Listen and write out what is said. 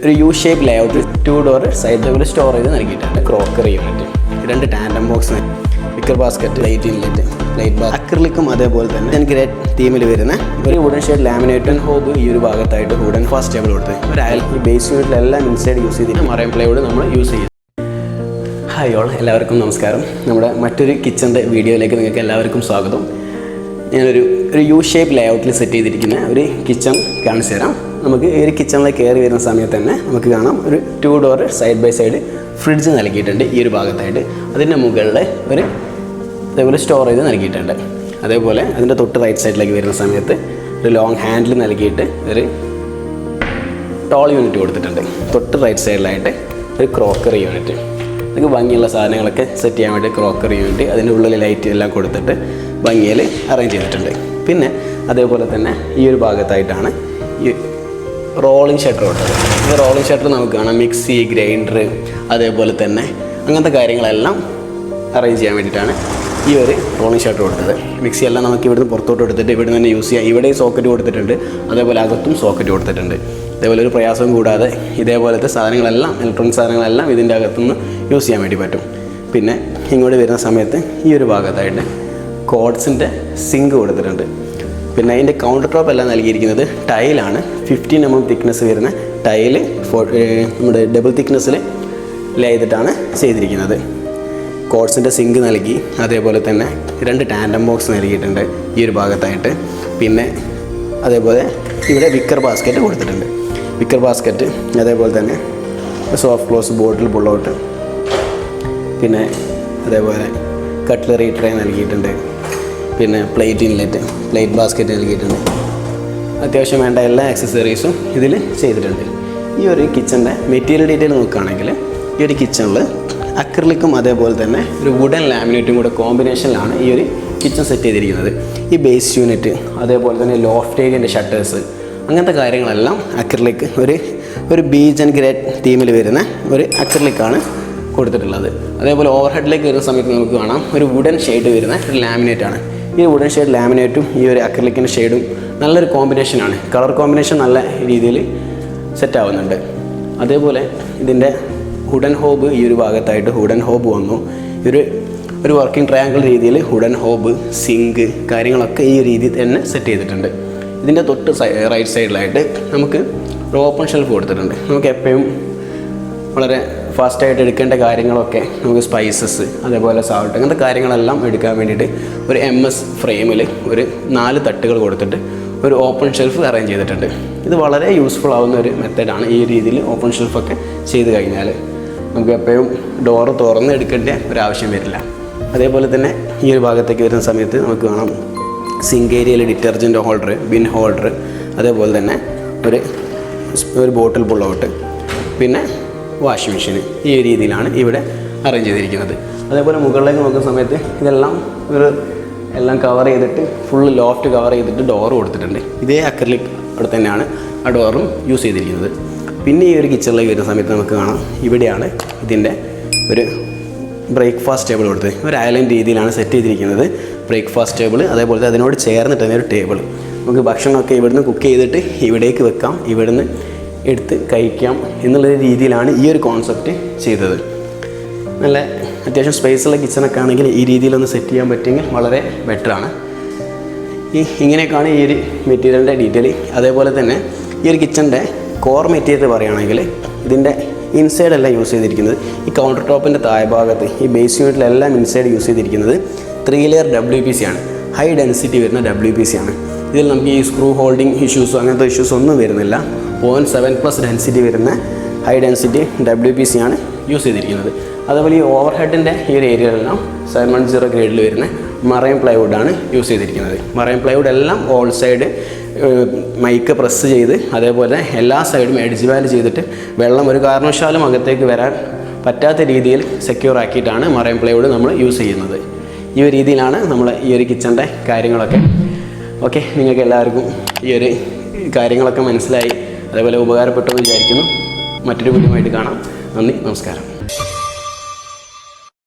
ഒരു U shape layout 2 door side table storage നൽകിയിട്ടുണ്ട്. Crockery unit, 2 tandem box, wicker basket, light inlet, light bar, അക്രിലിക്കും അതേപോലെ തന്നെ great തീമിൽ വരുന്ന ഒരു വുഡൻ ഷേഡ് ലാമിനേറ്റ് ഹോബ് ഈ ഒരു ഭാഗത്തായിട്ട് വുഡൻ ഫാസ്റ്റ് ടേബിൾ കൊടുത്ത് ഒരു അയൽ ഈ ബേസ് യൂണിറ്റിലെല്ലാം ഇൻസൈഡ് യൂസ് ചെയ്തിട്ട് മറൈൻ പ്ലൈവുഡ് നമ്മൾ യൂസ് ചെയ്യും. ഹായ് ഓൾ, എല്ലാവർക്കും നമസ്കാരം. നമ്മുടെ മറ്റൊരു കിച്ചൻ്റെ വീഡിയോയിലേക്ക് നിങ്ങൾക്ക് എല്ലാവർക്കും സ്വാഗതം. ഞാനൊരു യു ഷേപ്പ് ലേഔട്ടിൽ സെറ്റ് ചെയ്തിരിക്കുന്ന ഒരു കിച്ചൺ കാണിച്ചു തരാം. നമുക്ക് ഈ ഒരു കിച്ചണിലേക്ക് കയറി വരുന്ന സമയത്ത് തന്നെ നമുക്ക് കാണാം ഒരു 2 door side by side fridge നൽകിയിട്ടുണ്ട് ഈ ഒരു ഭാഗത്തായിട്ട്. അതിൻ്റെ മുകളിൽ ഒരു അതേപോലെ സ്റ്റോറേജ് നൽകിയിട്ടുണ്ട്. അതേപോലെ അതിൻ്റെ തൊട്ട് റൈറ്റ് സൈഡിലേക്ക് വരുന്ന സമയത്ത് ഒരു ലോങ് ഹാൻഡിൽ നൽകിയിട്ട് ഒരു ടോൾ യൂണിറ്റ് കൊടുത്തിട്ടുണ്ട്. തൊട്ട് റൈറ്റ് സൈഡിലായിട്ട് ഒരു ക്രോക്കറി യൂണിറ്റ്, നമുക്ക് ഭംഗിയുള്ള സാധനങ്ങളൊക്കെ സെറ്റ് ചെയ്യാൻ വേണ്ടി ക്രോക്കറി യൂണിറ്റ്, അതിൻ്റെ ഉള്ളിൽ ലൈറ്റ് എല്ലാം കൊടുത്തിട്ട് ഭംഗിയിൽ അറേഞ്ച് ചെയ്തിട്ടുണ്ട്. പിന്നെ അതേപോലെ തന്നെ ഈ ഒരു ഭാഗത്തായിട്ടാണ് ഈ റോളിംഗ് ഷട്ടർ കൊടുത്തത്. ഈ റോളിംഗ് ഷട്ടർ നമുക്ക് കാണാം മിക്സി, ഗ്രൈൻഡർ, അതേപോലെ തന്നെ അങ്ങനത്തെ കാര്യങ്ങളെല്ലാം അറേഞ്ച് ചെയ്യാൻ വേണ്ടിയിട്ടാണ് ഈ ഒരു റോളിംഗ് ഷട്ടർ കൊടുത്തത്. മിക്സി എല്ലാം നമുക്ക് ഇവിടുന്ന് പുറത്തോട്ട് എടുത്തിട്ട് ഇവിടെ തന്നെ യൂസ് ചെയ്യാം. ഇവിടെ സോക്കറ്റ് കൊടുത്തിട്ടുണ്ട്, അതേപോലെ അകത്തും സോക്കറ്റ് കൊടുത്തിട്ടുണ്ട്. അതേപോലെ ഒരു പ്രയാസവും കൂടാതെ ഇതേപോലത്തെ സാധനങ്ങളെല്ലാം, ഇലക്ട്രോണിക് സാധനങ്ങളെല്ലാം ഇതിൻ്റെ അകത്തുനിന്ന് യൂസ് ചെയ്യാൻ വേണ്ടി പറ്റും. പിന്നെ ഇങ്ങോട്ട് വരുന്ന സമയത്ത് ഈ ഒരു ഭാഗത്തായിട്ട് കോഡ്സിൻ്റെ സിങ്ക് കൊടുത്തിട്ടുണ്ട്. പിന്നെ അതിൻ്റെ കൗണ്ടർ ടോപ്പ് എല്ലാം നൽകിയിരിക്കുന്നത് ടൈലാണ്. 15 mm തിക്നെസ് വരുന്ന ടൈല് നമ്മുടെ ഡബിൾ തിക്നെസ്സിൽ ലേ ചെയ്തിട്ടാണ് ചെയ്തിരിക്കുന്നത്. കോഡ്സിൻ്റെ സിങ്ക് നൽകി, അതേപോലെ തന്നെ 2 ടാൻഡം ബോക്സ് നൽകിയിട്ടുണ്ട് ഈ ഒരു ഭാഗത്തായിട്ട്. പിന്നെ അതേപോലെ ഇവിടെ വിക്കർ ബാസ്ക്കറ്റ് കൊടുത്തിട്ടുണ്ട്. വിക്കർ ബാസ്ക്കറ്റ്, അതേപോലെ തന്നെ സോഫ്റ്റ് ക്ലോസ് ബോട്ടിൽ പുള്ളൗട്ട്, പിന്നെ അതേപോലെ കട്ട്ലറി ട്രേ നൽകിയിട്ടുണ്ട്. പിന്നെ പ്ലേറ്റ് ഇൻലെറ്റ്, പ്ലേറ്റ് ബാസ്ക്കറ്റ് നൽകിയിട്ടുണ്ട്. അത്യാവശ്യം വേണ്ട എല്ലാ ആക്സസറീസും ഇതിൽ ചെയ്തിട്ടുണ്ട്. ഈ ഒരു കിച്ചൻ്റെ മെറ്റീരിയൽ ഡീറ്റെയിൽ നോക്കുകയാണെങ്കിൽ ഈ ഒരു കിച്ചണിൽ അക്രിലിക്കും അതേപോലെ തന്നെ ഒരു വുഡൻ ലാമിനേറ്റും കൂടെ കോമ്പിനേഷനിലാണ് ഈ ഒരു കിച്ചൺ സെറ്റ് ചെയ്തിരിക്കുന്നത്. ഈ ബേസ് യൂണിറ്റ്, അതേപോലെ തന്നെ ലോഫ്റ്റ് ഏരിയൻ്റെ ഷട്ടേഴ്സ്, അങ്ങനത്തെ കാര്യങ്ങളെല്ലാം അക്രിലിക് ഒരു ബീച്ച് ആൻഡ് ഗ്രേറ്റ് തീമിൽ വരുന്ന ഒരു അക്രിലിക്കാണ് കൊടുത്തിട്ടുള്ളത്. അതേപോലെ ഓവർ ഹെഡിലേക്ക് വരുന്ന സമയത്ത് നമുക്ക് കാണാം ഒരു വുഡൻ ഷെയ്ഡ് വരുന്ന ഒരു ലാമിനേറ്റാണ്. ഈ വുഡൻ ഷെയ്ഡ് ലാമിനേറ്റും ഈ ഒരു അക്രിലിക്കിൻ്റെ ഷെയ്ഡും നല്ലൊരു കോമ്പിനേഷനാണ്. കളർ കോമ്പിനേഷൻ നല്ല രീതിയിൽ സെറ്റ് ആവുന്നുണ്ട്. അതേപോലെ ഇതിൻ്റെ വുഡൻ ഹോബ് ഈ ഒരു ഭാഗത്തായിട്ട് വുഡൻ ഹോബ് വന്നു. ഒരു വർക്കിംഗ് ട്രയാങ്കിൾ രീതിയിൽ വുഡൻ ഹോബ്, സിങ്ക് കാര്യങ്ങളൊക്കെ ഈ രീതിയിൽ തന്നെ സെറ്റ് ചെയ്തിട്ടുണ്ട്. ഇതിൻ്റെ തൊട്ട് റൈറ്റ് സൈഡിലായിട്ട് നമുക്ക് ഒരു ഓപ്പൺ ഷെൽഫ് കൊടുത്തിട്ടുണ്ട്. നമുക്ക് എപ്പോഴും വളരെ ഫാസ്റ്റായിട്ട് എടുക്കേണ്ട കാര്യങ്ങളൊക്കെ നമുക്ക് സ്പൈസസ്, അതേപോലെ സാൾട്ട്, അങ്ങനത്തെ കാര്യങ്ങളെല്ലാം എടുക്കാൻ വേണ്ടിയിട്ട് ഒരു MS ഫ്രെയിമിൽ ഒരു 4 തട്ടുകൾ കൊടുത്തിട്ട് ഒരു ഓപ്പൺ ഷെൽഫ് അറേഞ്ച് ചെയ്തിട്ടുണ്ട്. ഇത് വളരെ യൂസ്ഫുൾ ആവുന്ന ഒരു മെത്തേഡാണ്. ഈ രീതിയിൽ ഓപ്പൺ ഷെൽഫൊക്കെ ചെയ്ത് കഴിഞ്ഞാൽ നമുക്ക് എപ്പോഴും ഡോറ് തുറന്ന് എടുക്കേണ്ട ഒരാവശ്യം വരില്ല. അതേപോലെ തന്നെ ഈ ഒരു ഭാഗത്തേക്ക് വരുന്ന സമയത്ത് നമുക്ക് കാണാം സിങ്ക് ഏരിയയിൽ ഡിറ്റർജൻറ്റ് ഹോൾഡർ, ബിൻ ഹോൾഡർ, അതേപോലെ തന്നെ ഒരു ബോട്ടിൽ പുള്ളൗട്ട്, പിന്നെ വാഷിംഗ് മെഷീൻ, ഈ രീതിയിലാണ് ഇവിടെ അറേഞ്ച് ചെയ്തിരിക്കുന്നത്. അതേപോലെ മുകളിലേക്ക് നോക്കുന്ന സമയത്ത് ഇതെല്ലാം എല്ലാം കവർ ചെയ്തിട്ട് ഫുള്ള് ലോഫ്റ്റ് കവർ ചെയ്തിട്ട് ഡോറ് കൊടുത്തിട്ടുണ്ട്. ഇതേ അക്രിലിക് അവിടെ തന്നെയാണ് ആ ഡോറും യൂസ് ചെയ്തിരിക്കുന്നത്. പിന്നെ ഈ ഒരു കിച്ചണിലേക്ക് വരുന്ന സമയത്ത് നമുക്ക് കാണാം ഇവിടെയാണ് ഇതിൻ്റെ ഒരു ബ്രേക്ക്ഫാസ്റ്റ് ടേബിൾ കൊടുത്തത്. ഒരു ഐലൻഡ് രീതിയിലാണ് സെറ്റ് ചെയ്തിരിക്കുന്നത് ബ്രേക്ക്ഫാസ്റ്റ് ടേബിൾ. അതേപോലെ അതിനോട് ചേർന്നിട്ട് തന്നെ ഒരു ടേബിൾ, നമുക്ക് ഭക്ഷണമൊക്കെ ഇവിടുന്ന് കുക്ക് ചെയ്തിട്ട് ഇവിടേക്ക് വെക്കാം, ഇവിടുന്ന് എടുത്ത് കഴിക്കാം എന്നുള്ള രീതിയിലാണ് ഈ ഒരു കോൺസെപ്റ്റ് ചെയ്തത്. നല്ല അത്യാവശ്യം സ്പേസുള്ള കിച്ചണൊക്കെ ആണെങ്കിൽ ഈ രീതിയിലൊന്ന് സെറ്റ് ചെയ്യാൻ പറ്റുമെങ്കിൽ വളരെ ബെറ്ററാണ്. ഇങ്ങനെയൊക്കെയാണ് ഈ ഒരു മെറ്റീരിയലിൻ്റെ ഡീറ്റെയിൽ. അതേപോലെ തന്നെ ഈ ഒരു കിച്ചൻ്റെ കോർ മെറ്റീരിയൽ പറയുകയാണെങ്കിൽ ഇതിൻ്റെ ഇൻസൈഡെല്ലാം യൂസ് ചെയ്തിരിക്കുന്നത് ഈ കൗണ്ടർ ടോപ്പിൻ്റെ താഴ്ഭാഗത്ത് ഈ ബേസ് യൂണിറ്റിലെല്ലാം ഇൻസൈഡ് യൂസ് ചെയ്തിരിക്കുന്നത് 3 ലെയർ WPC ആണ്. ഹൈ ഡെൻസിറ്റി വരുന്ന WPC ആണ്. ഇതിൽ നമുക്ക് ഈ സ്ക്രൂ ഹോൾഡിംഗ് ഇഷ്യൂസോ അങ്ങനത്തെ ഇഷ്യൂസ് ഒന്നും വരുന്നില്ല. 0.7+ ഡെൻസിറ്റി വരുന്ന ഹൈ ഡെൻസിറ്റി WPC ആണ് യൂസ് ചെയ്തിരിക്കുന്നത്. അതുപോലെ ഈ ഓവർ ഹെഡിൻ്റെ ഈ ഒരു ഏരിയയിലെല്ലാം 710 ഗ്രേഡിൽ വരുന്ന മറൈൻ പ്ലൈവുഡാണ് യൂസ് ചെയ്തിരിക്കുന്നത്. മറൈൻ പ്ലൈവുഡ് എല്ലാം ഓൾ സൈഡ് മൈക്ക് പ്രസ് ചെയ്ത്, അതേപോലെ എല്ലാ സൈഡും എഡ്ജ് വാല് ചെയ്തിട്ട് വെള്ളം ഒരു കാരണവശാലും അകത്തേക്ക് വരാൻ പറ്റാത്ത രീതിയിൽ സെക്യൂർ ആക്കിയിട്ടാണ് മറൈൻ പ്ലൈവുഡ് നമ്മൾ യൂസ് ചെയ്യുന്നത്. ഈ ഒരു രീതിയിലാണ് നമ്മൾ ഈ ഒരു കിച്ചൻ്റെ കാര്യങ്ങളൊക്കെ. ഓക്കെ, നിങ്ങൾക്ക് എല്ലാവർക്കും ഈ ഒരു കാര്യങ്ങളൊക്കെ മനസ്സിലായി, അതേപോലെ ഉപകാരപ്പെട്ടു എന്ന് വിചാരിക്കുന്നു. മറ്റൊരു വീഡിയോ ആയിട്ട് കാണാം. നന്ദി, നമസ്കാരം.